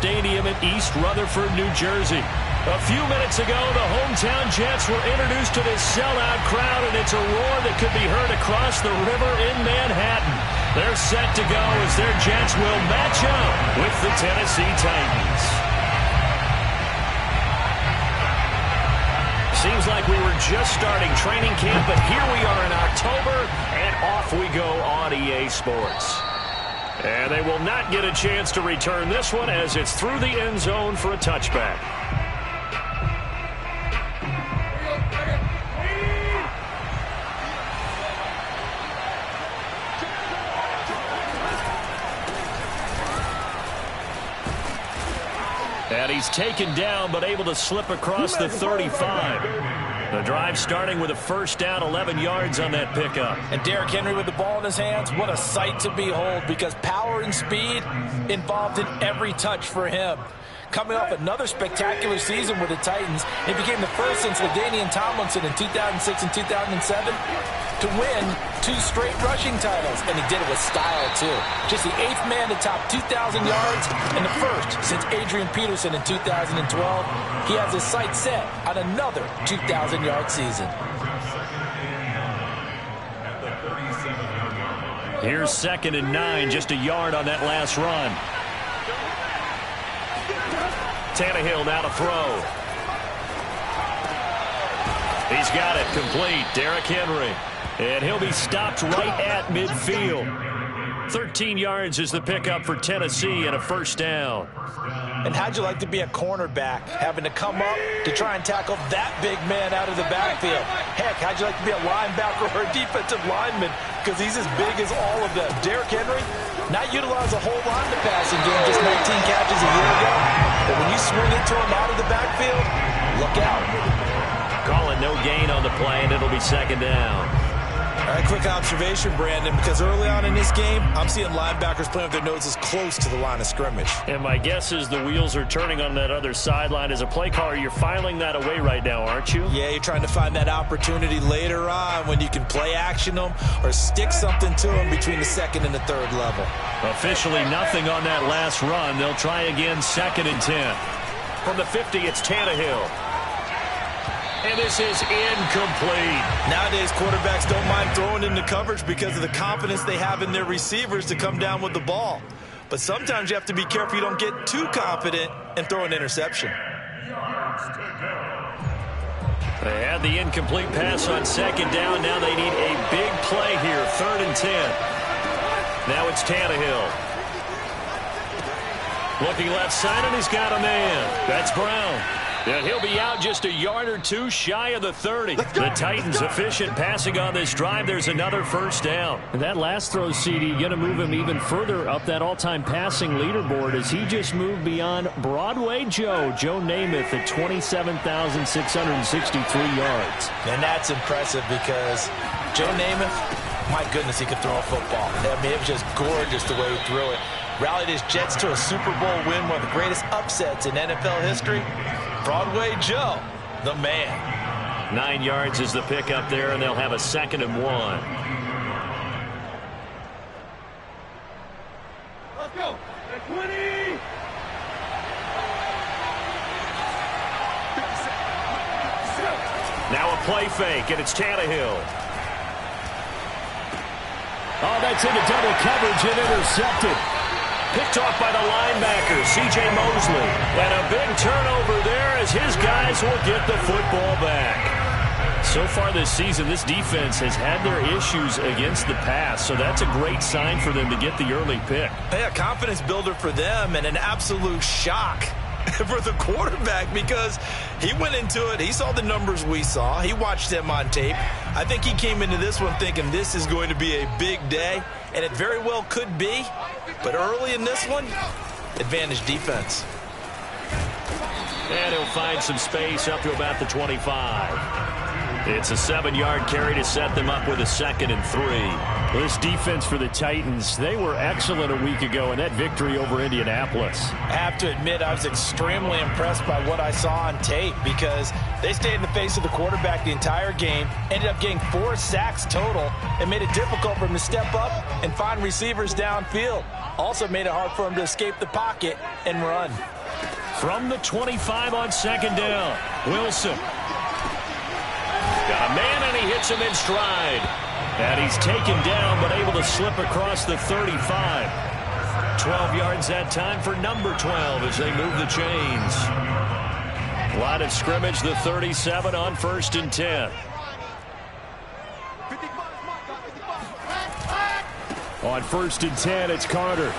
Stadium in East Rutherford, New Jersey. A few minutes ago, the hometown Jets were introduced to this sellout crowd, and it's a roar that could be heard across the river in Manhattan. They're set to go as their Jets will match up with the Tennessee Titans. Seems like we were just starting training camp, but here we are in October, and off we go on EA Sports. And they will not get a chance to return this one as it's through the end zone for a touchback. And he's taken down but able to slip across the 35. The drive starting with a first down, 11 yards on that pickup. And Derrick Henry with the ball in his hands, what a sight to behold, because power and speed involved in every touch for him. Coming off another spectacular season with the Titans, he became the first since LaDainian Tomlinson in 2006 and 2007 to win 2 straight rushing titles, and he did it with style, too. Just the 8th man to top 2,000 yards and the first since Adrian Peterson in 2012. He has his sights set on another 2,000-yard season. Here's 2nd and 9, just a yard on that last run. Tannehill now to throw. He's got it complete. Derrick Henry. And he'll be stopped right at midfield. 13 yards is the pickup for Tennessee and a first down. And how'd you like to be a cornerback, having to come up to try and tackle that big man out of the backfield? Heck, how'd you like to be a linebacker or a defensive lineman? Because he's as big as all of them. Derrick Henry, not utilized a whole lot in the passing game, just 19 catches a year ago. But when you swing it to him out of the backfield, look out. Calling no gain on the play, and it'll be 2nd down. All right, quick observation, Brandon, because early on in this game, I'm seeing linebackers playing with their noses close to the line of scrimmage. And my guess is the wheels are turning on that other sideline. As a play caller, you're filing that away right now, aren't you? Yeah, you're trying to find that opportunity later on when you can play action them or stick something to them between the 2nd and the 3rd level. Officially nothing on that last run. They'll try again, 2nd and 10. From the 50, it's Tannehill. And this is incomplete. Nowadays, quarterbacks don't mind throwing into coverage because of the confidence they have in their receivers to come down with the ball. But sometimes you have to be careful you don't get too confident and throw an interception. They had the incomplete pass on 2nd down. Now they need a big play here, 3rd and 10. Now it's Tannehill. Looking left side, and he's got a man. That's Brown. And he'll be out just a yard or 2 shy of the 30. The Titans efficient passing on this drive. There's another first down. And that last throw, CD, going to move him even further up that all-time passing leaderboard as he just moved beyond Broadway Joe Namath at 27,663 yards. And that's impressive because Joe Namath, my goodness, he could throw a football. I mean, it was just gorgeous the way he threw it. Rallied his Jets to a Super Bowl win, one of the greatest upsets in NFL history. Broadway Joe, the man. 9 yards is the pickup there, and they'll have a 2nd and 1. Let's go. 20. Now a play fake, and it's Tannehill. Oh, that's into double coverage and intercepted. Picked off by the linebacker, C.J. Mosley. And a big turnover there as his guys will get the football back. So far this season, this defense has had their issues against the pass, so that's a great sign for them to get the early pick. Hey, a confidence builder for them and an absolute shock for the quarterback because he went into it. He saw the numbers we saw. He watched them on tape. I think he came into this one thinking this is going to be a big day, and it very well could be. But early in this one, advantage defense. And he'll find some space up to about the 25. It's a 7-yard carry to set them up with a 2nd and 3. This defense for the Titans, they were excellent a week ago in that victory over Indianapolis. I have to admit, I was extremely impressed by what I saw on tape because they stayed in the face of the quarterback the entire game, ended up getting 4 sacks total, and made it difficult for him to step up and find receivers downfield. Also made it hard for him to escape the pocket and run. From the 25 on 2nd down, Wilson. Got a man, and he hits him in stride. And he's taken down, but able to slip across the 35. 12 yards that time for number 12 as they move the chains. Line of scrimmage, the 37 on 1st and 10. On 1st and 10, it's Carter.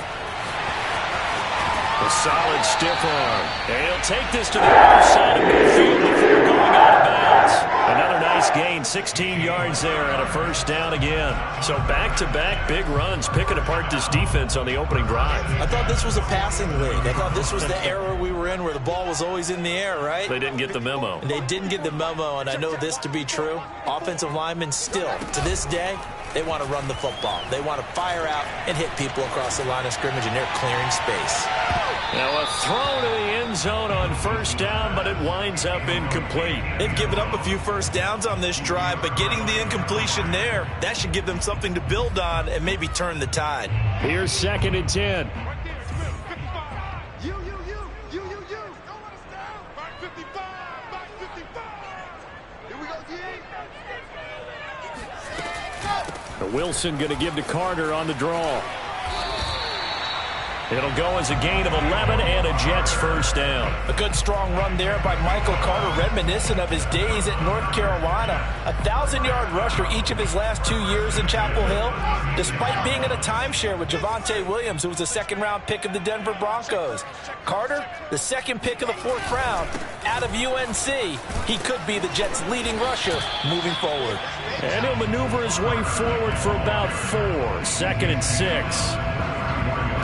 A solid stiff arm. And he'll take this to the other side of midfield before going out of bounds. Another nice gain, 16 yards there, and a 1st down again. So back-to-back big runs, picking apart this defense on the opening drive. I thought this was a passing league. I thought this was the era we were in where the ball was always in the air, right? They didn't get the memo. And they didn't get the memo, and I know this to be true. Offensive linemen still, to this day, they want to run the football. They want to fire out and hit people across the line of scrimmage, and they're clearing space. Now a throw to the end zone on 1st down, but it winds up incomplete. They've given up a few 1st downs on this drive, but getting the incompletion there, that should give them something to build on and maybe turn the tide. Here's 2nd and 10. Wilson going to give to Carter on the draw. It'll go as a gain of 11 and a Jets 1st down. A good strong run there by Michael Carter, reminiscent of his days at North Carolina. A 1,000-yard rusher each of his last 2 years in Chapel Hill, despite being in a timeshare with Javonte Williams, who was a 2nd-round pick of the Denver Broncos. Carter, the 2nd pick of the 4th round out of UNC. He could be the Jets' leading rusher moving forward. And he'll maneuver his way forward for about 4. 2nd and 6.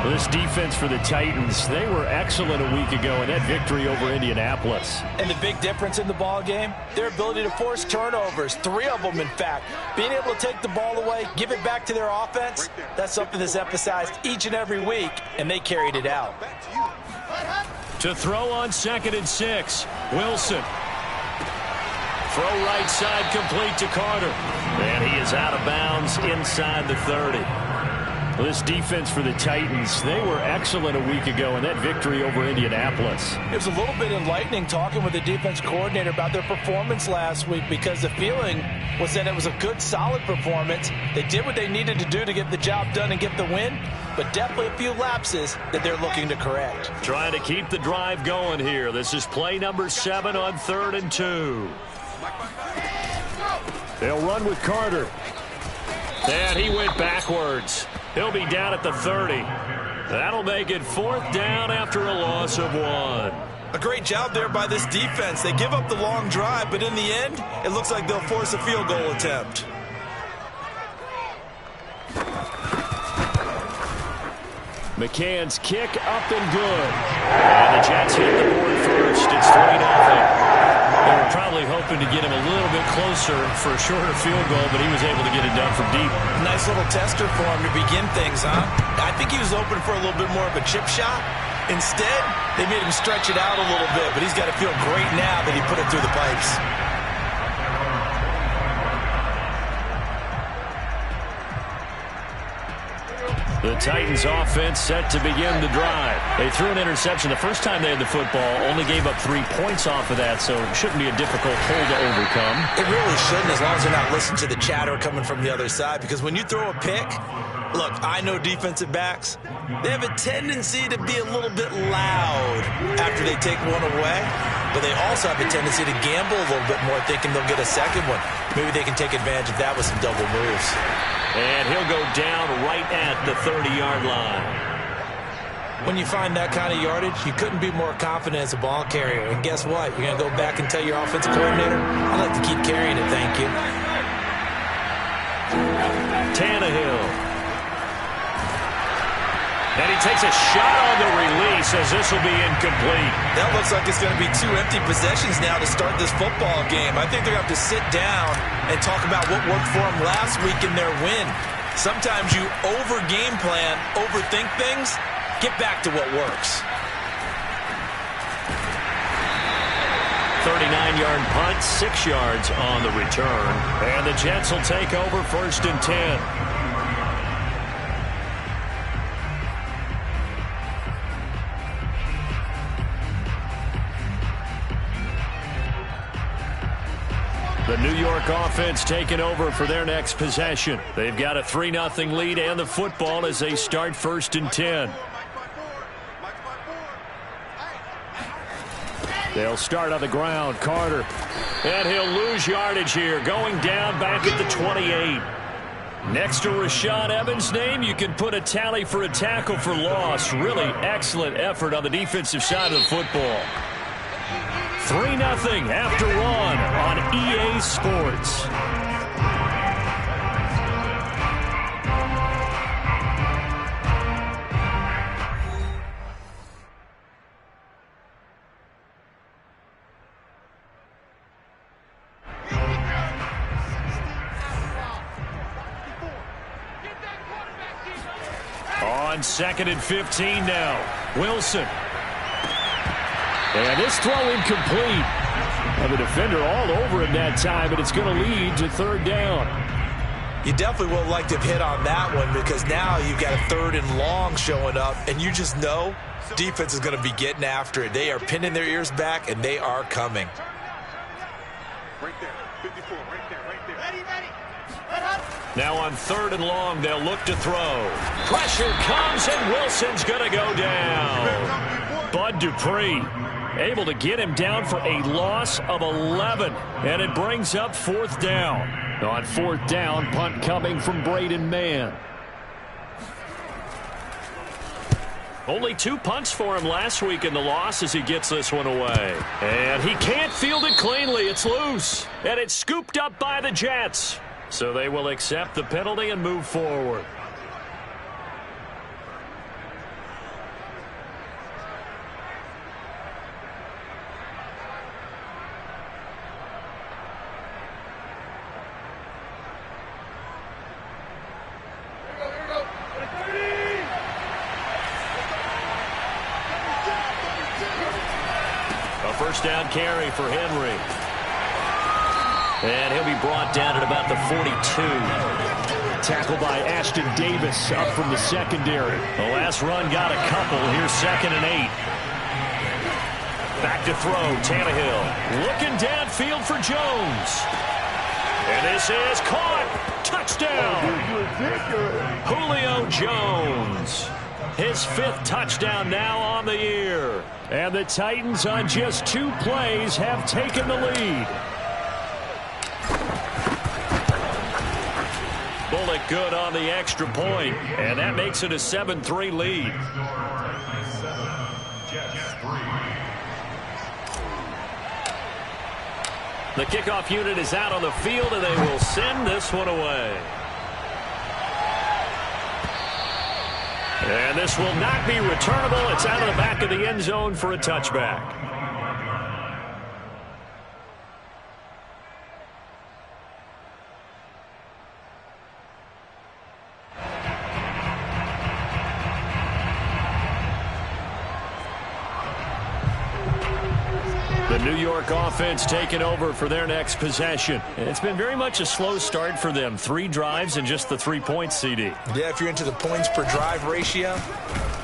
This defense for the Titans, they were excellent a week ago in that victory over Indianapolis. And the big difference in the ball game, their ability to force turnovers, 3 of them in fact. Being able to take the ball away, give it back to their offense, that's something that's emphasized each and every week, and they carried it out. To throw on 2nd and 6, Wilson. Throw right side complete to Carter. And he is out of bounds inside the 30. This defense for the Titans, they were excellent a week ago in that victory over Indianapolis. It was a little bit enlightening talking with the defense coordinator about their performance last week because the feeling was that it was a good, solid performance. They did what they needed to do to get the job done and get the win, but definitely a few lapses that they're looking to correct. Trying to keep the drive going here. This is play number 7 on 3rd and 2. They'll run with Carter. And he went backwards. He'll be down at the 30. That'll make it 4th down after a loss of 1. A great job there by this defense. They give up the long drive, but in the end, it looks like they'll force a field goal attempt. McCann's kick up and good. And the Jets hit the board first. It's 3-0. They were probably hoping to get him a little bit closer for a shorter field goal, but he was able to get it done from deep. Nice little tester for him to begin things, huh? I think he was open for a little bit more of a chip shot. Instead, they made him stretch it out a little bit, but he's got to feel great now that he put it through the pipes. The Titans offense set to begin the drive. They threw an interception the first time they had the football, only gave up 3 points off of that, so it shouldn't be a difficult hole to overcome. It really shouldn't, as long as they're not listening to the chatter coming from the other side, because when you throw a pick, look, I know defensive backs, they have a tendency to be a little bit loud after they take one away, but they also have a tendency to gamble a little bit more, thinking they'll get a second one. Maybe they can take advantage of that with some double moves. And he'll go down right at the 30-yard line. When you find that kind of yardage, you couldn't be more confident as a ball carrier. And guess what? You're going to go back and tell your offensive coordinator, I'd like to keep carrying it, thank you. Tannehill. And he takes a shot on the release as this will be incomplete. That looks like it's going to be 2 empty possessions now to start this football game. I think they're going to have to sit down and talk about what worked for them last week in their win. Sometimes you over-game plan, overthink things, get back to what works. 39-yard punt, 6 yards on the return. And the Jets will take over 1st and 10. The New York offense taking over for their next possession. They've got a 3-0 lead and the football as they start 1st and 10. They'll start on the ground. Carter. And he'll lose yardage here. Going down back at the 28. Next to Rashaan Evans' name, you can put a tally for a tackle for loss. Really excellent effort on the defensive side of the football. 3-0 after 1 on EA Sports. On 2nd and 15 now. Wilson. And this throw incomplete. And the defender all over him that time, and it's going to lead to 3rd down. You definitely would like to have hit on that one because now you've got a 3rd and long showing up, and you just know defense is going to be getting after it. They are pinning their ears back, and they are coming. Right there, 54, right there. Ready. Now on 3rd and long, they'll look to throw. Pressure comes, and Wilson's going to go down. Bud Dupree able to get him down for a loss of 11. And it brings up 4th down. On 4th down, punt coming from Braden Mann. Only 2 punts for him last week in the loss as he gets this one away. And he can't field it cleanly. It's loose. And it's scooped up by the Jets. So they will accept the penalty and move forward. A 1st down carry for Henry. And he'll be brought down at about the 42. Tackled by Ashton Davis up from the secondary. The last run got a couple. Here's 2nd and 8. Back to throw. Tannehill looking downfield for Jones. And this is caught. Touchdown. Julio Jones. His 5th touchdown now on the year. And the Titans on just 2 plays have taken the lead. Bullock good on the extra point, and that makes it a 7-3 lead. The kickoff unit is out on the field, and they will send this one away. And this will not be returnable. It's out of the back of the end zone for a touchback. The New York offense taking over for their next possession. It's been very much a slow start for them. 3 drives and just the 3 points, CD. Yeah, if you're into the points per drive ratio,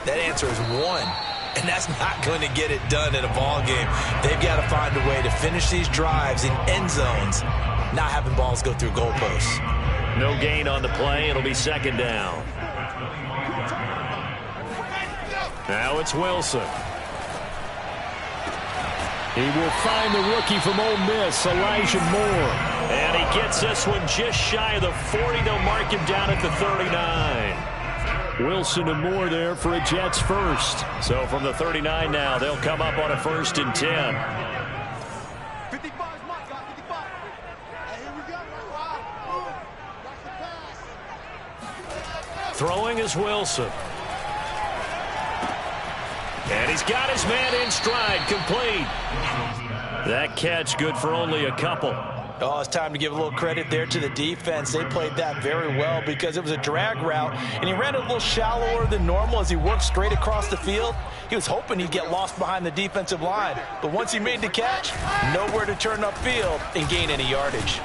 that answer is 1. And that's not going to get it done in a ball game. They've got to find a way to finish these drives in end zones, not having balls go through goalposts. No gain on the play. It'll be 2nd down. Now it's Wilson. He will find the rookie from Ole Miss, Elijah Moore. And he gets this one just shy of the 40. They'll mark him down at the 39. Wilson and Moore there for a Jets first. So from the 39 now, they'll come up on a 1st and 10. 55 is Mike, got 55. Hey, here we go. Watch the pass. Throwing is Wilson. And he's got his man in stride, complete. That catch good for only a couple. Oh, it's time to give a little credit there to the defense. They played that very well because it was a drag route, and he ran it a little shallower than normal as he worked straight across the field. He was hoping he'd get lost behind the defensive line, but once he made the catch, nowhere to turn upfield and gain any yardage.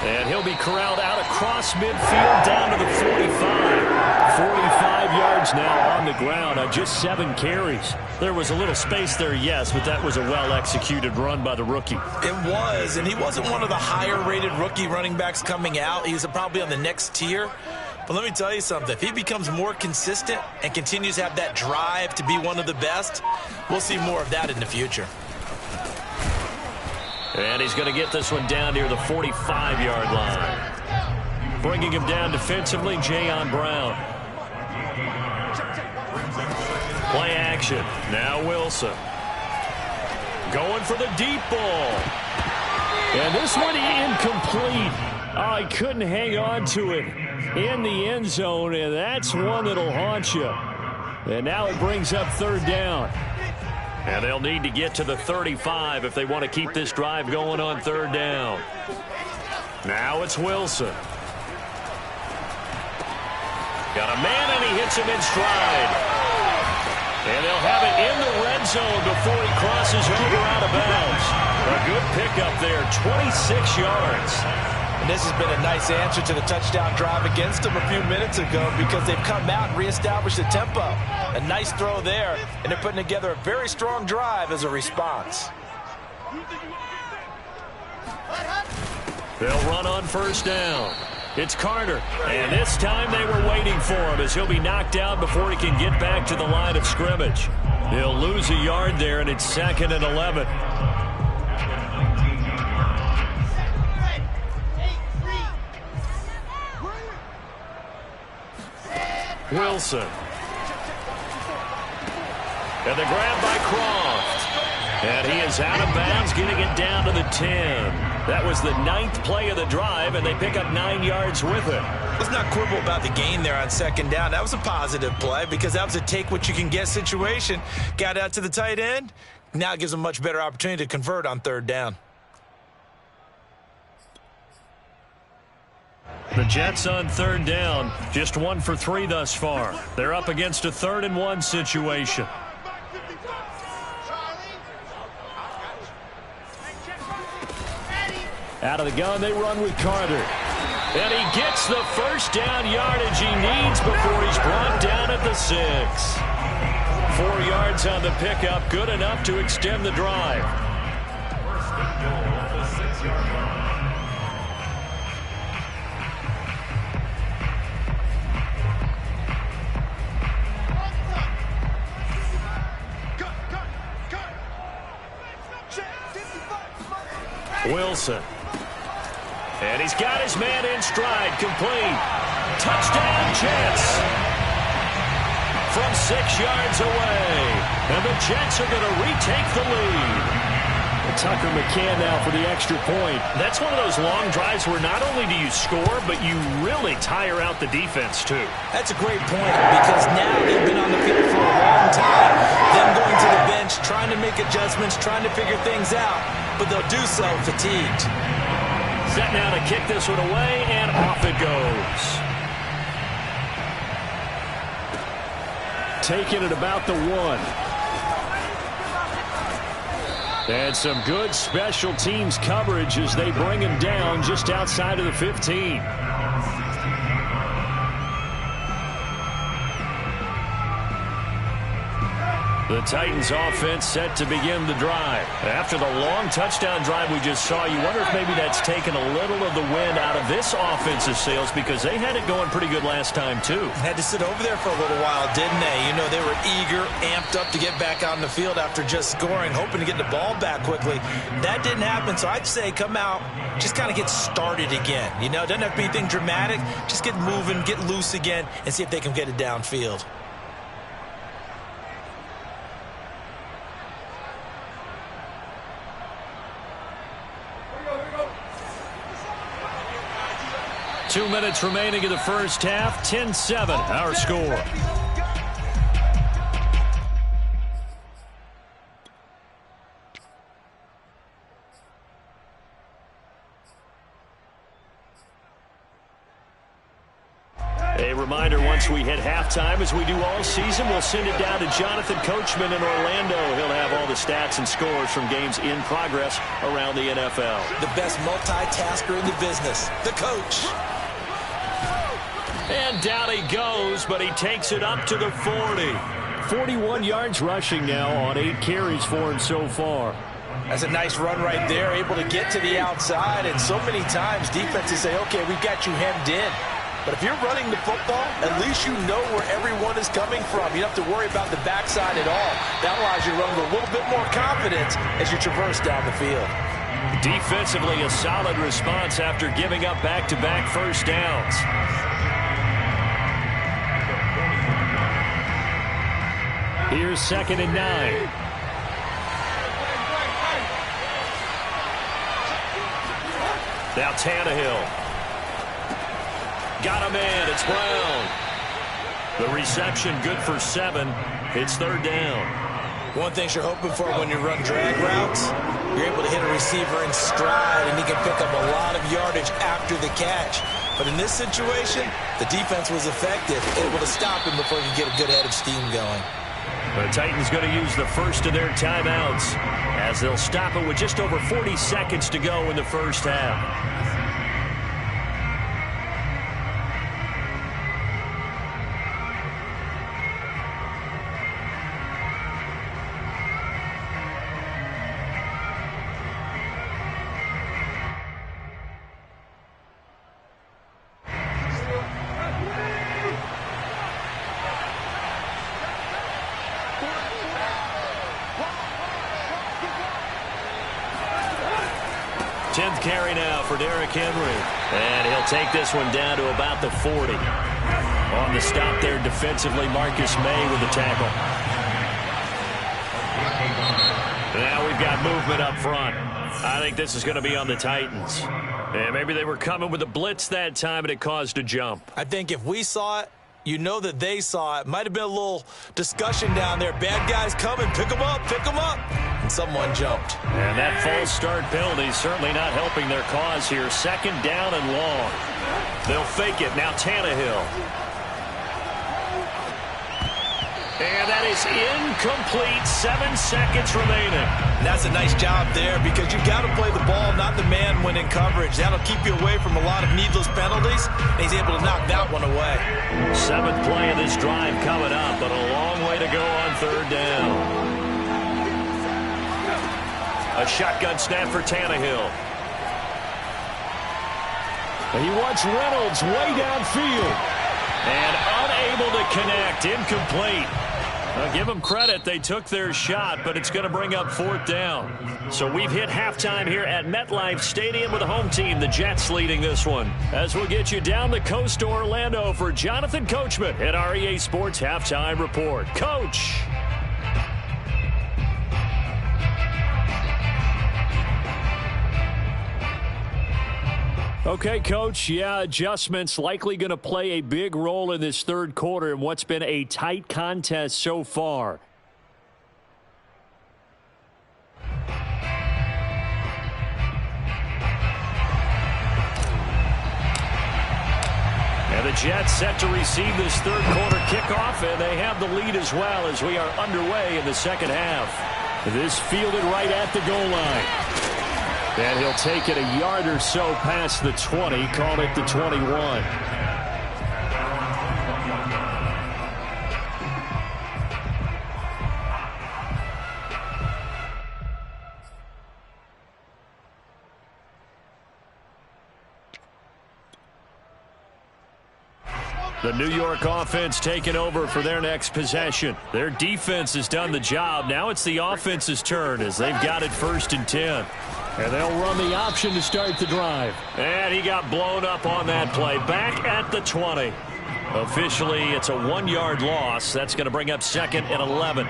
And he'll be corralled out across midfield down to the 45. 45 yards now on the ground on just 7 carries. There was a little space there, yes, but that was a well-executed run by the rookie. It was, and he wasn't one of the higher-rated rookie running backs coming out. He's probably on the next tier. But let me tell you something. If he becomes more consistent and continues to have that drive to be one of the best, we'll see more of that in the future. And he's going to get this one down near the 45-yard line. Bringing him down defensively, Jayon Brown. Play action. Now Wilson. Going for the deep ball. And this one incomplete. Oh, he couldn't hang on to it in the end zone, and that's one that'll haunt you. And now it brings up 3rd down. And they'll need to get to the 35 if they want to keep this drive going on 3rd down. Now it's Wilson. Got a man, and he hits him in stride. And they'll have it in the red zone before he crosses over out of bounds. A good pickup there, 26 yards. And this has been a nice answer to the touchdown drive against them a few minutes ago because they've come out and reestablished the tempo. A nice throw there, and they're putting together a very strong drive as a response. They'll run on 1st down. It's Carter, and this time they were waiting for him as he'll be knocked out before he can get back to the line of scrimmage. He'll lose a yard there, and it's 2nd and 11. Wilson. And the grab by Croft. And he is out of bounds, getting it down to the 10. That was the 9th play of the drive, and they pick up 9 yards with it. Let's not quibble about the gain there on 2nd down. That was a positive play because that was a take-what-you-can-get situation. Got out to the tight end. Now it gives them a much better opportunity to convert on 3rd down. The Jets on 3rd down, just 1 for 3 thus far. They're up against a 3rd and 1 situation. Out of the gun, they run with Carter. And he gets the 1st down yardage he needs before he's brought down at the 6. 4 yards on the pickup, good enough to extend the drive. Wilson. And he's got his man in stride, complete. Touchdown, Jets. From 6 yards away. And the Jets are going to retake the lead. Tucker McCann now for the extra point. That's one of those long drives where not only do you score, but you really tire out the defense, too. That's a great point because now they've been on the field for a long time. Them going to the bench, trying to make adjustments, trying to figure things out, but they'll do so fatigued. Set now to kick this one away, and off it goes. Taking it about the 1. And some good special teams coverage as they bring him down just outside of the 15. The Titans offense set to begin the drive. After the long touchdown drive we just saw, you wonder if maybe that's taken a little of the wind out of this offensive sails because they had it going pretty good last time too. Had to sit over there for a little while, didn't they? You know, they were eager, amped up to get back out on the field after just scoring, hoping to get the ball back quickly. That didn't happen, so I'd say come out, just kind of get started again. You know, it doesn't have to be anything dramatic. Just get moving, get loose again, and see if they can get it downfield. Two minutes remaining in the first half. 10-7, our score. A reminder, once we hit halftime, as we do all season, we'll send it down to Jonathan Coachman in Orlando. He'll have all the stats and scores from games in progress around the NFL. The best multitasker in the business, the coach. And down he goes, but he takes it up to the 40. 41 yards rushing now on 8 carries for him so far. That's a nice run right there, able to get to the outside. And so many times defenses say, okay, we've got you hemmed in. But if you're running the football, at least you know where everyone is coming from. You don't have to worry about the backside at all. That allows you to run with a little bit more confidence as you traverse down the field. Defensively, a solid response after giving up back-to-back first downs. Here's 2nd and 9. Now Tannehill. Got a man. It's Brown. The reception good for 7. It's 3rd down. One thing you're hoping for when you run drag routes, you're able to hit a receiver in stride, and he can pick up a lot of yardage after the catch. But in this situation, the defense was effective, able to stop him before he could get a good head of steam going. The Titans going to use the first of their timeouts as they'll stop it with just over 40 seconds to go in the first half. Carry now for Derrick Henry. And he'll take this one down to about the 40. On the stop there defensively, Marcus May with the tackle. Now we've got movement up front. I think this is going to be on the Titans. And maybe they were coming with a blitz that time and it caused a jump. I think if we saw it, you know that they saw it. Might have been a little discussion down there. Bad guys coming. Pick them up. Pick them up. And someone jumped. And that false start penalty certainly not helping their cause here. 2nd down and long. They'll fake it. Now Tannehill. And that is incomplete. 7 seconds remaining. And that's a nice job there because you've got to play the ball, not the man when in coverage. That'll keep you away from a lot of needless penalties. And he's able to knock that one away. 7th play of this drive coming up, but a long way to go on 3rd down. A shotgun snap for Tannehill. He wants Reynolds way downfield. And unable to connect. Incomplete. I'll give them credit. They took their shot, but it's going to bring up 4th down. So we've hit halftime here at MetLife Stadium with the home team, the Jets, leading this one. As we'll get you down the coast to Orlando for Jonathan Coachman at our EA Sports Halftime Report. Coach. Okay, Coach, yeah, adjustments likely going to play a big role in this 3rd quarter in what's been a tight contest so far. And the Jets set to receive this 3rd quarter kickoff, and they have the lead as well as we are underway in the 2nd half. This fielded right at the goal line. And he'll take it a yard or so past the 20, call it the 21. The New York offense taking over for their next possession. Their defense has done the job. Now it's the offense's turn as they've got it 1st and 10. And they'll run the option to start the drive. And he got blown up on that play. Back at the 20. Officially, it's a 1-yard loss. That's going to bring up 2nd and 11.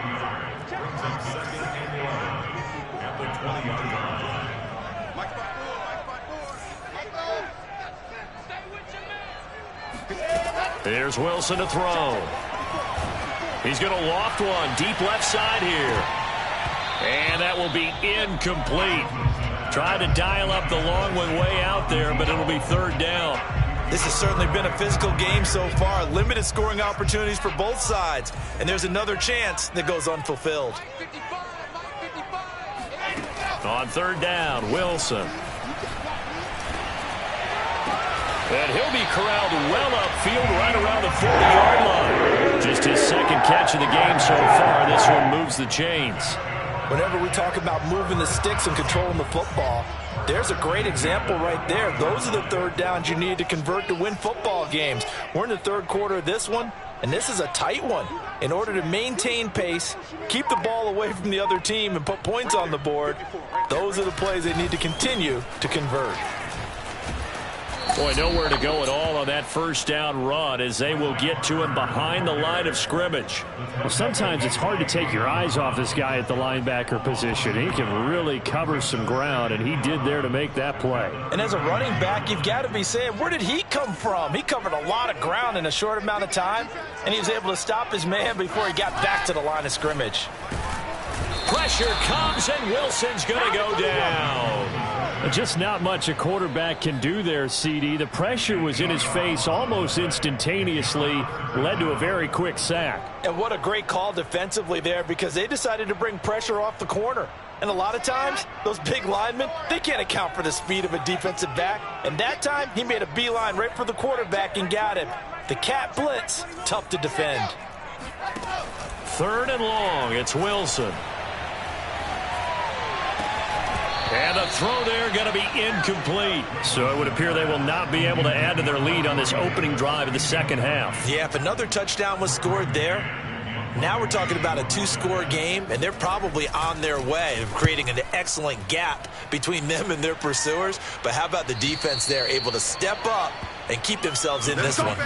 There's Wilson to throw. He's going to loft one deep left side here. And that will be incomplete. Tried to dial up the long one way out there, but it'll be 3rd down. This has certainly been a physical game so far. Limited scoring opportunities for both sides. And there's another chance that goes unfulfilled. On third down, Wilson. And he'll be corralled well upfield right around the 40-yard line. Just his second catch of the game so far. This one moves the chains. Whenever we talk about moving the sticks and controlling the football, there's a great example right there. Those are the third downs you need to convert to win football games. We're in the third quarter of this one, and this is a tight one. In order to maintain pace, keep the ball away from the other team, and put points on the board, those are the plays they need to continue to convert. Boy, nowhere to go at all on that first down run as they will get to him behind the line of scrimmage. Well, sometimes it's hard to take your eyes off this guy at the linebacker position. He can really cover some ground, and he did there to make that play. And as a running back, you've got to be saying, where did he come from? He covered a lot of ground in a short amount of time, and he was able to stop his man before he got back to the line of scrimmage. Pressure comes, and Wilson's going to go down. Just not much a quarterback can do there, CD. The pressure was in his face almost instantaneously, led to a very quick sack. And what a great call defensively there, because they decided to bring pressure off the corner. And a lot of times, those big linemen, they can't account for the speed of a defensive back. And that time, he made a beeline right for the quarterback and got him. The cat blitz, tough to defend. Third and long, it's Wilson. And the throw there going to be incomplete. So it would appear they will not be able to add to their lead on this opening drive of the second half. Yeah, if another touchdown was scored there, now we're talking about a two-score game, and they're probably on their way of creating an excellent gap between them and their pursuers. But how about the defense there, able to step up and keep themselves in this one?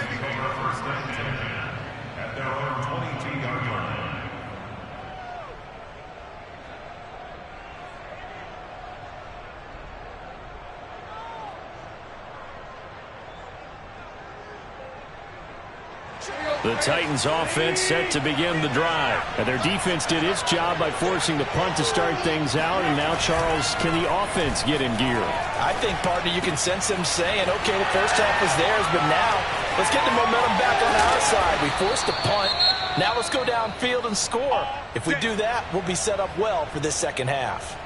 The Titans offense set to begin the drive. And their defense did its job by forcing the punt to start things out. And now, Charles, can the offense get in gear? I think, partner, you can sense them saying, okay, the first half is theirs, but now let's get the momentum back on our side. We forced a punt. Now let's go downfield and score. If we do that, we'll be set up well for this second half.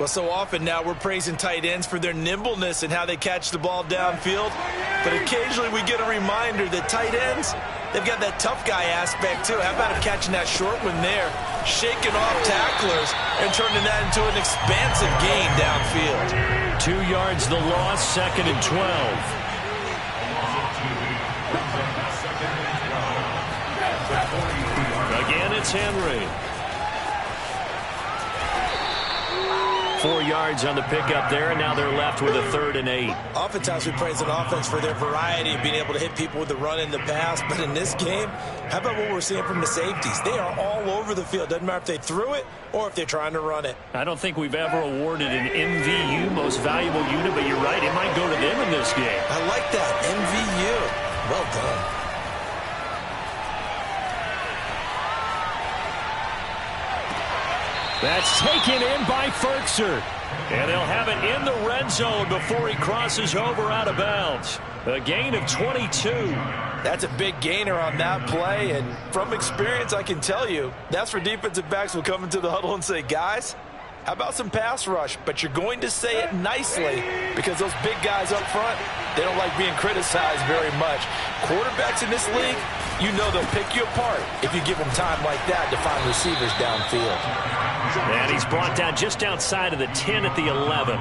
Well, so often now we're praising tight ends for their nimbleness and how they catch the ball downfield. But occasionally we get a reminder that tight ends, they've got that tough guy aspect too. How about him catching that short one there, shaking off tacklers, and turning that into an expansive gain downfield. 2 yards the loss, second and 12. Again, it's Henry. 4 yards on the pickup there, and now they're left with a 3rd and 8. Oftentimes we praise an offense for their variety of being able to hit people with the run and the pass, but in this game, how about what we're seeing from the safeties? They are all over the field. Doesn't matter if they threw it or if they're trying to run it. I don't think we've ever awarded an MVU, most valuable unit, but you're right, it might go to them in this game. I like that, MVU. Well done. That's taken in by Ferkser. And they'll have it in the red zone before he crosses over out of bounds. A gain of 22. That's a big gainer on that play, and from experience, I can tell you, that's where defensive backs will come into the huddle and say, guys, how about some pass rush? But you're going to say it nicely because those big guys up front, they don't like being criticized very much. Quarterbacks in this league, you know they'll pick you apart if you give them time like that to find receivers downfield. And he's brought down just outside of the 10 at the 11.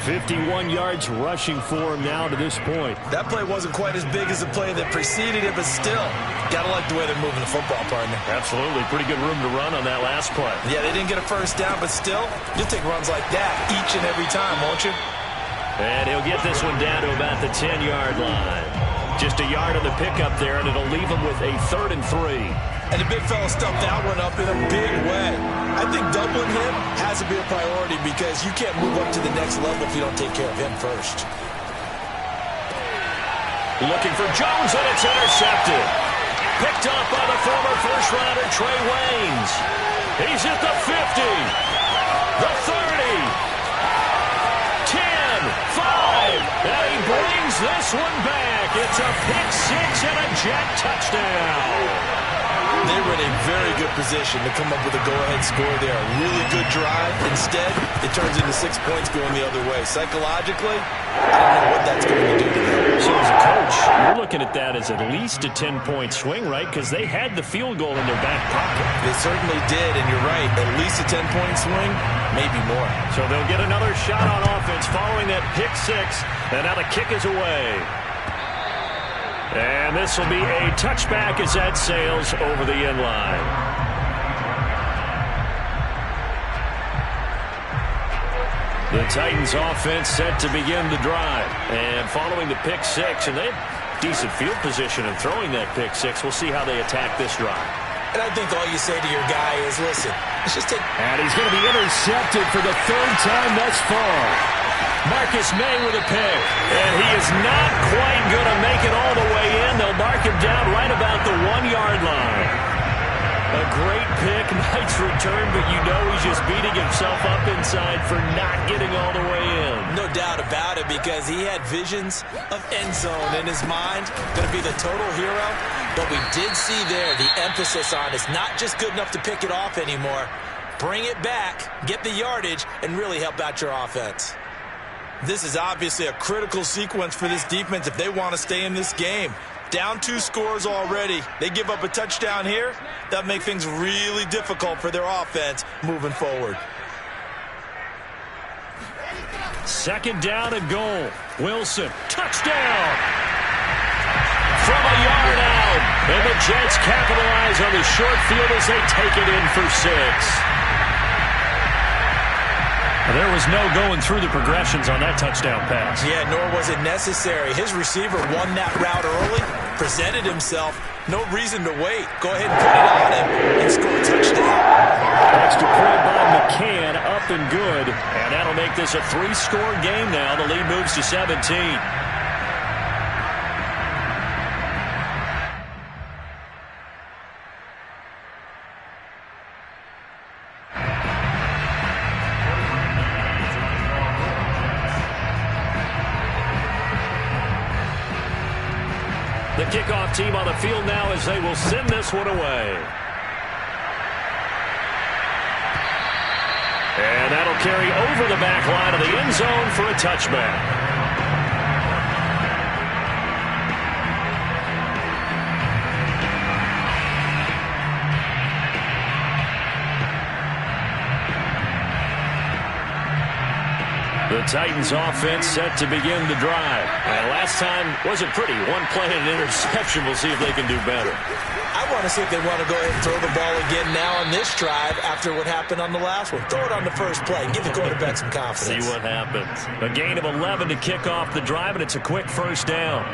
51 yards rushing for him now to this point. That play wasn't quite as big as the play that preceded it, but still, got to like the way they're moving the football, partner. Absolutely. Pretty good room to run on that last play. Yeah, they didn't get a first down, but still, you'll take runs like that each and every time, won't you? And he'll get this one down to about the 10-yard line. Just a yard on the pickup there, and it'll leave him with a 3rd and 3. And the big fella stuffed that one up in a big way. I think doubling him has to be a priority because you can't move up to the next level if you don't take care of him first. Looking for Jones, and it's intercepted. Picked up by the former first-rounder Trey Waynes. He's at the 50, the 30, 10, 5, and he brings this one back It's a pick six and a Jet touchdown. They were in a very good position to come up with a go-ahead score there. A really good drive. Instead, it turns into 6 points going the other way. Psychologically, I don't know what that's going to do to them. So as a coach, you're looking at that as at least a 10-point swing, right? Because they had the field goal in their back pocket. They certainly did, and you're right. At least a 10-point swing, maybe more. So they'll get another shot on offense following that pick six. And now the kick is away. And this will be a touchback as that sails over the end line. The Titans offense set to begin the drive. And following the pick six, and they have decent field position in throwing that pick six. We'll see how they attack this drive. And I think all you say to your guy is, listen, let's just take... And he's going to be intercepted for the third time thus far. Marcus May with a pick. And he is not quite going to make it all the way in. They'll mark him down right about the 1-yard line. A great pick, nice return, but you know he's just beating himself up inside for not getting all the way in. No doubt about it, because he had visions of end zone in his mind. Going to be the total hero. But we did see there the emphasis on it's not just good enough to pick it off anymore. Bring it back, get the yardage, and really help out your offense. This is obviously a critical sequence for this defense if they want to stay in this game. Down 2 scores already. They give up a touchdown here. That'll make things really difficult for their offense moving forward. Second down and goal. Wilson, touchdown! From a yard out. And the Jets capitalize on the short field as they take it in for 6. There was no going through the progressions on that touchdown pass. Yeah, nor was it necessary. His receiver won that route early, presented himself. No reason to wait. Go ahead and put it on him and score a touchdown. Extra point by McCann, up and good. And that'll make this a 3-score game now. The lead moves to 17. The kickoff team on the field now as they will send this one away. And that'll carry over the back line of the end zone for a touchback. The Titans offense set to begin the drive. And last time wasn't pretty. One play and an interception. We'll see if they can do better. I want to see if they want to go ahead and throw the ball again now on this drive after what happened on the last one. Throw it on the first play and give the quarterback some confidence. See what happens. A gain of 11 to kick off the drive, and it's a quick first down.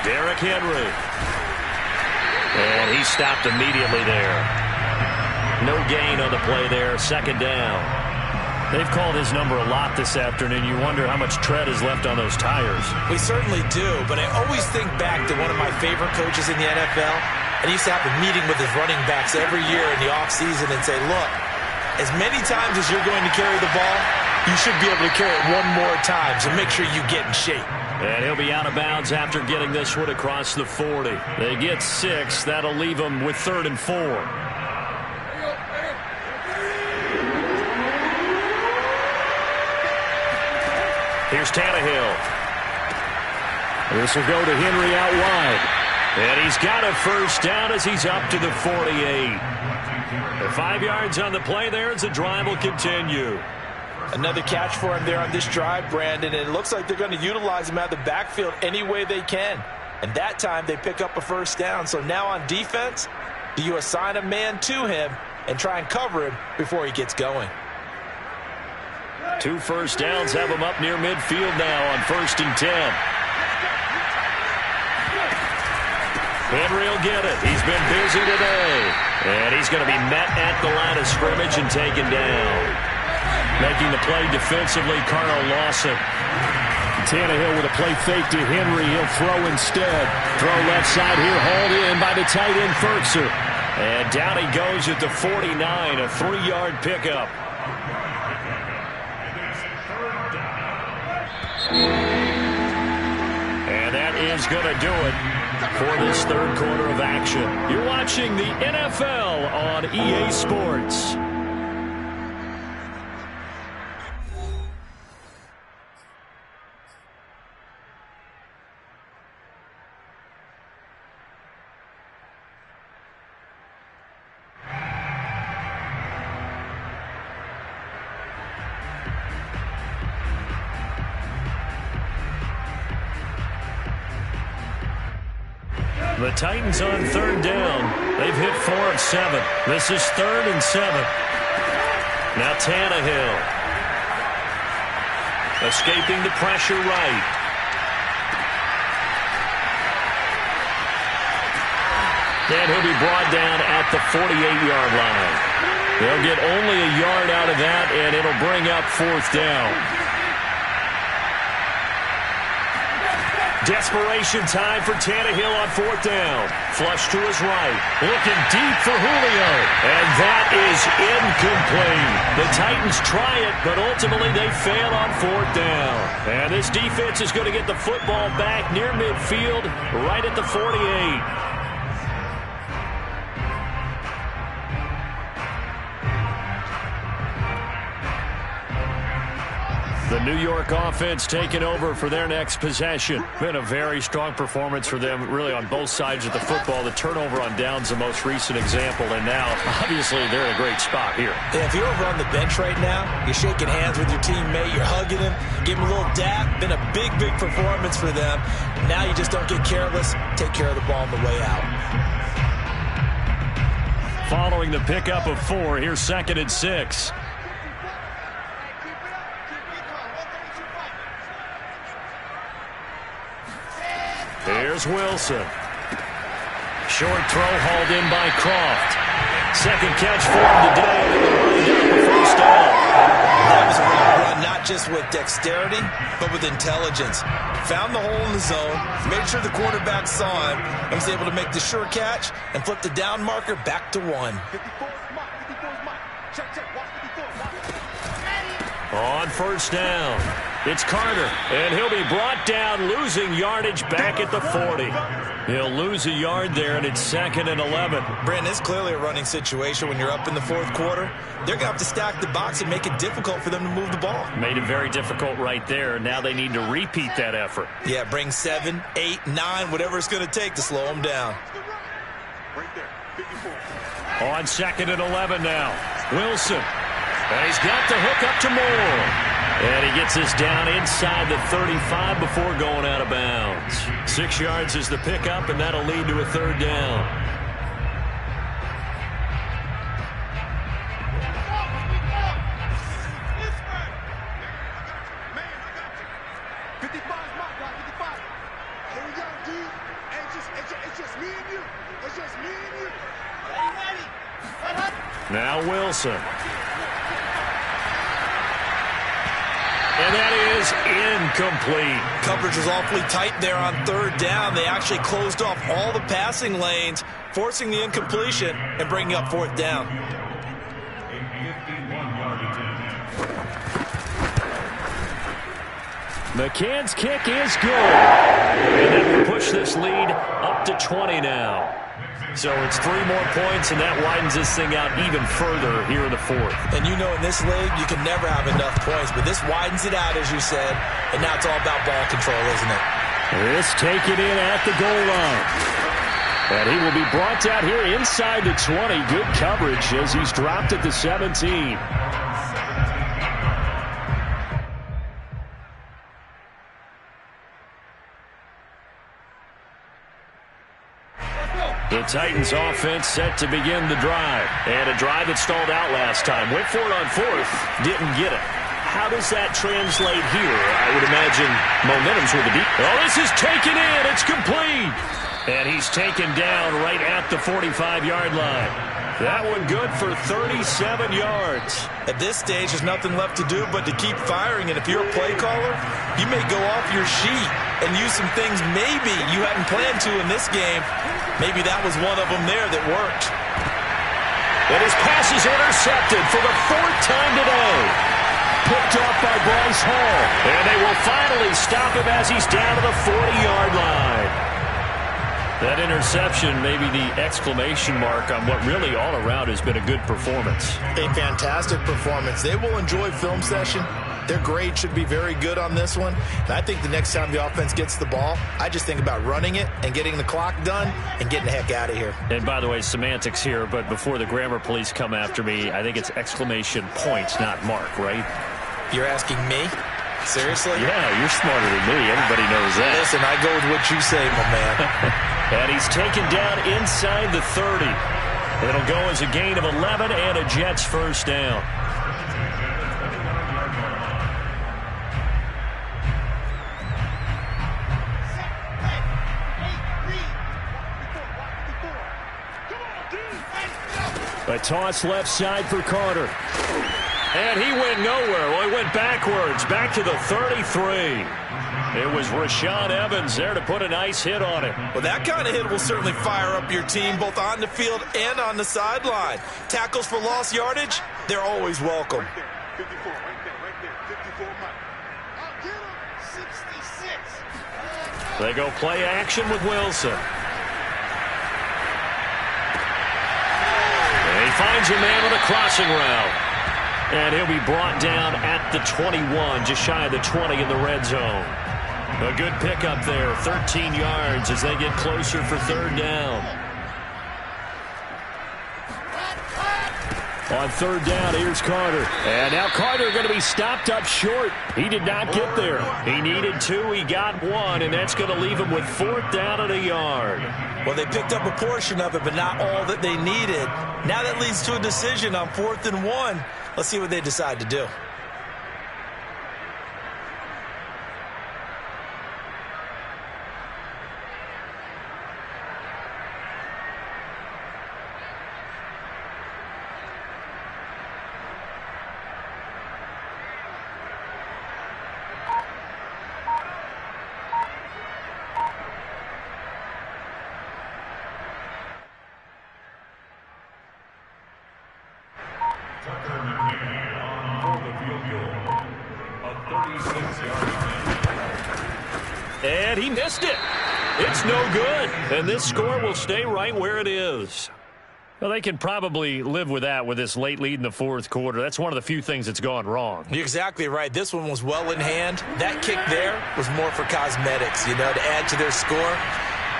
Derrick Henry. And he stopped immediately there. No gain on the play there. Second down. They've called his number a lot this afternoon. You wonder how much tread is left on those tires. We certainly do, but I always think back to one of my favorite coaches in the NFL. And he used to have a meeting with his running backs every year in the offseason and say, look, as many times as you're going to carry the ball, you should be able to carry it one more time, so make sure you get in shape. And he'll be out of bounds after getting this one across the 40. They get 6. That'll leave them with 3rd and 4. Here's Tannehill. This will go to Henry out wide. And he's got a first down as he's up to the 48. 5 yards on the play there as the drive will continue. Another catch for him there on this drive, Brandon, and it looks like they're going to utilize him out of the backfield any way they can. And that time they pick up a first down. So now on defense, do you assign a man to him and try and cover him before he gets going? 2 first downs have him up near midfield now on 1st and 10. Henry will get it. He's been busy today. And he's going to be met at the line of scrimmage and taken down. Making the play defensively, Carl Lawson. Tannehill with a play fake to Henry. He'll throw instead. Throw left side here, hauled in by the tight end, Ferkser. And down he goes at the 49, a 3-yard pickup. And that is going to do it for this third quarter of action. You're watching the NFL on EA Sports. The Titans on third down. They've hit 4 of 7. This is 3rd and 7. Now Tannehill. Escaping the pressure right. And he'll be brought down at the 48-yard line. They'll get only a yard out of that, and it'll bring up 4th down. Desperation time for Tannehill on 4th down. Flush to his right. Looking deep for Julio. And that is incomplete. The Titans try it, but ultimately they fail on 4th down. And this defense is going to get the football back near midfield, right at the 48. The New York offense taking over for their next possession. Been a very strong performance for them, really, on both sides of the football. The turnover on downs, the most recent example, and now, obviously, they're in a great spot here. Yeah, if you're over on the bench right now, you're shaking hands with your teammate, you're hugging him, give him a little dap. Been a big, big performance for them. Now you just don't get careless. Take care of the ball on the way out. Following the pickup of 4, here's 2nd and 6. Here's Wilson. Short throw hauled in by Croft. Second catch for him today. The first down. That was a run not just with dexterity, but with intelligence. Found the hole in the zone, made sure the quarterback saw him, and was able to make the sure catch and flip the down marker back to 1. On first down, it's Carter, and he'll be brought down, losing yardage back at the 40. He'll lose a yard there, and it's 2nd and 11. Brandon, it's clearly a running situation when you're up in the 4th quarter. They're going to have to stack the box and make it difficult for them to move the ball. Made it very difficult right there. Now they need to repeat that effort. Yeah, bring 7, 8, 9, whatever it's going to take to slow them down. On 2nd and 11 now, Wilson. And he's got the hook up to Moore. And he gets this down inside the 35 before going out of bounds. 6 yards is the pickup, and that'll lead to a 3rd down. Now Wilson. And that is incomplete. Coverage was awfully tight there on 3rd down. They actually closed off all the passing lanes, forcing the incompletion and bringing up 4th down. McCann's kick is good. And that will push this lead up to 20 now. So it's 3 more points, and that widens this thing out even further here in the 4th. And you know in this league, you can never have enough points, but this widens it out, as you said, and now it's all about ball control, isn't it? This taken in at the goal line. And he will be brought down here inside the 20. Good coverage as he's dropped at the 17. The Titans offense set to begin the drive. And a drive that stalled out last time. Went for it on 4th, didn't get it. How does that translate here? I would imagine momentum's with the deep. Oh, this is taken in. It's complete. And he's taken down right at the 45-yard line. That one good for 37 yards. At this stage, there's nothing left to do but to keep firing. And if you're a play caller, you may go off your sheet and use some things maybe you hadn't planned to in this game. Maybe that was one of them there that worked. And his pass is intercepted for the 4th time today. picked off by Bryce Hall. And they will finally stop him as he's down to the 40-yard line. That interception may be the exclamation mark on what really all around has been a good performance. A fantastic performance. They will enjoy film session. Their grade should be very good on this one. And I think the next time the offense gets the ball, I just think about running it and getting the clock done and getting the heck out of here. And by the way, semantics here, but before the grammar police come after me, I think it's exclamation points, not mark, right? You're asking me? Seriously? Yeah, you're smarter than me. Everybody knows that. Listen, I go with what you say, my man. And he's taken down inside the 30. It'll go as a gain of 11 and a Jets first down. A toss left side for Carter. And he went nowhere. Well, he went backwards, back to the 33. It was Rashaan Evans there to put a nice hit on it. Well, that kind of hit will certainly fire up your team, both on the field and on the sideline. Tackles for lost yardage, they're always welcome. 54, right there, 54, Mike. I'll get him, 66. They go play action with Wilson. And he finds a man on a crossing route. And he'll be brought down at the 21, just shy of the 20 in the red zone. A good pickup there, 13 yards as they get closer for third down. On third down, here's Carter. And now Carter going to be stopped up short. He did not get there. He needed 2, he got 1, and that's going to leave him with fourth down and a yard. Well, they picked up a portion of it, but not all that they needed. Now that leads to a decision on 4th and 1. Let's see what they decide to do. And he missed it. It's no good. And this score will stay right where it is. Well, they can probably live with that with this late lead in the fourth quarter. That's one of the few things that's gone wrong. You're exactly right. This one was well in hand. That kick there was more for cosmetics, to add to their score.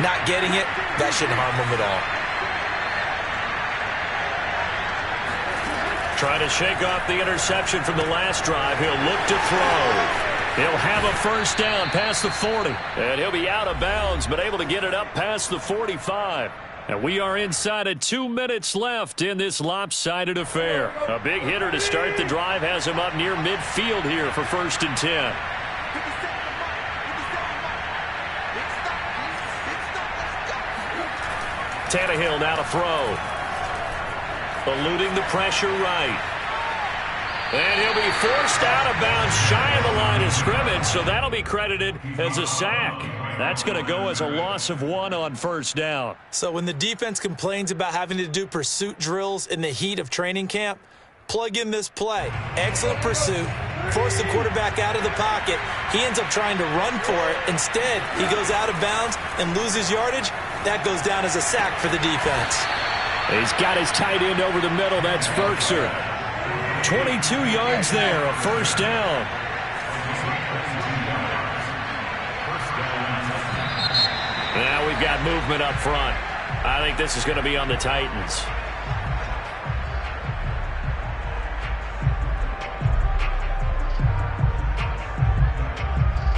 Not getting it, that shouldn't harm them at all. Trying to shake off the interception from the last drive. He'll look to throw. He'll have a first down past the 40. And he'll be out of bounds, but able to get it up past the 45. And we are inside of 2 minutes left in this lopsided affair. A big hitter to start the drive has him up near midfield here for 1st and 10. Tannehill now to throw. Eluding the pressure right. And he'll be forced out of bounds shy of the line of scrimmage, so that'll be credited as a sack. That's going to go as a loss of 1 on first down. So when the defense complains about having to do pursuit drills in the heat of training camp, plug in this play. Excellent pursuit. Force the quarterback out of the pocket. He ends up trying to run for it. Instead, he goes out of bounds and loses yardage. That goes down as a sack for the defense. He's got his tight end over the middle. That's Ferkser. 22 yards there, a first down. Now we've got movement up front. I think this is going to be on the Titans.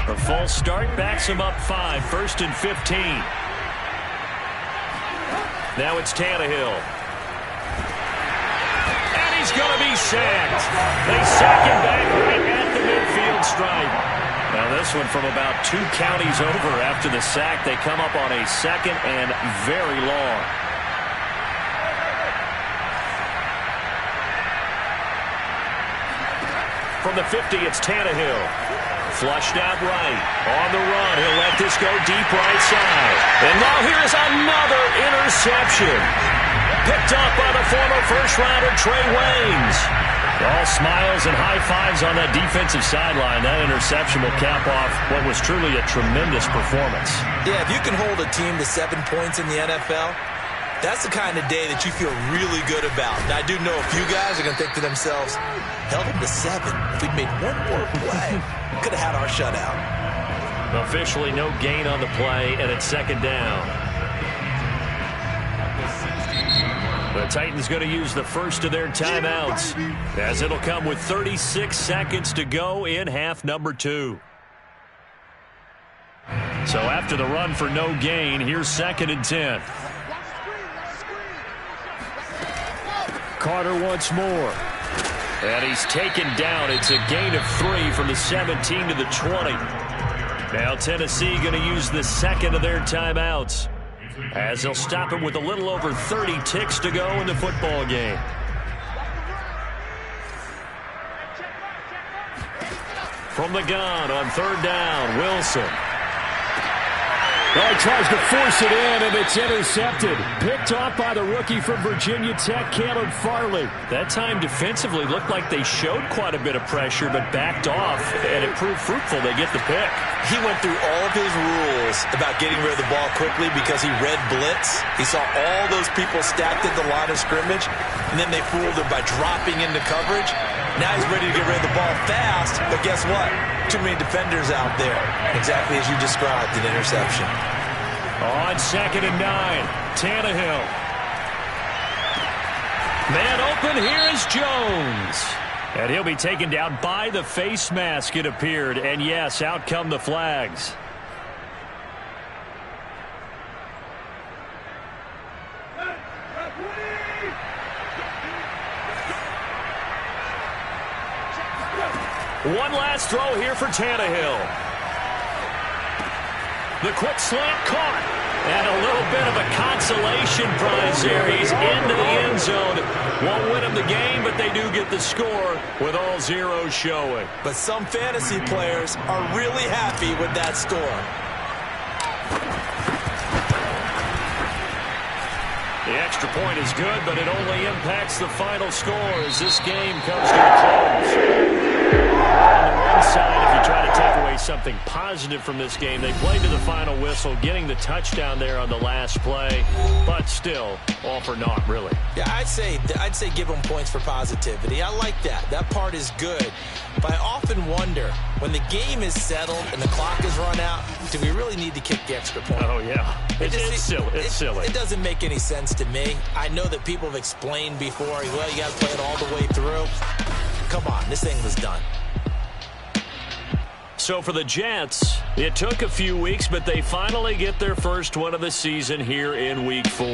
A false start backs him up 5, 1st and 15. Now it's Tannehill. He's going to be sacked. They sack him back right at the midfield stripe. Now this one from about 2 counties over after the sack. They come up on a 2nd and very long. From the 50, it's Tannehill. Flushed out right. On the run, he'll let this go deep right side. And now here's another interception. Picked up by the former first-rounder Trey Waynes. All smiles and high fives on that defensive sideline. That interception will cap off what was truly a tremendous performance. Yeah, if you can hold a team to 7 points in the NFL, that's the kind of day that you feel really good about. And I do know a few guys are going to think to themselves, held them to 7. If we'd made one more play, we could have had our shutout. Officially no gain on the play, and it's second down. The Titans going to use the first of their timeouts, as it'll come with 36 seconds to go in half number 2. So after the run for no gain, here's 2nd and 10. Carter once more. And he's taken down. It's a gain of 3 from the 17 to the 20. Now Tennessee going to use the second of their timeouts, as they'll stop him with a little over 30 ticks to go in the football game. From the gun on 3rd down, Wilson. Well, he tries to force it in, and it's intercepted. Picked off by the rookie from Virginia Tech, Caleb Farley. That time defensively looked like they showed quite a bit of pressure, but backed off, and it proved fruitful. They get the pick. He went through all of his rules about getting rid of the ball quickly because he read blitz. He saw all those people stacked at the line of scrimmage, and then they fooled him by dropping into coverage. Now he's ready to get rid of the ball fast, but guess what? Too many defenders out there. Exactly as you described, an interception. On 2nd and 9, Tannehill. Man open, here is Jones. And he'll be taken down by the face mask, it appeared. And yes, out come the flags. One last throw here for Tannehill. The quick slant caught. And a little bit of a consolation prize there. He's into the end zone. Won't win him the game, but they do get the score with all zeros showing. But some fantasy players are really happy with that score. The extra point is good, but it only impacts the final score as this game comes to a close. On the one side, if you try to take away something positive from this game, they played to the final whistle, getting the touchdown there on the last play, but still, all for naught, really. Yeah, I'd say give them points for positivity. I like that. That part is good. But I often wonder, when the game is settled and the clock is run out, do we really need to kick the extra point? Oh, yeah. It's silly. It's silly. It doesn't make any sense to me. I know that people have explained before, well, you got to play it all the way through. Come on, this thing was done. So for the Jets, it took a few weeks, but they finally get their first one of the season here in Week 4.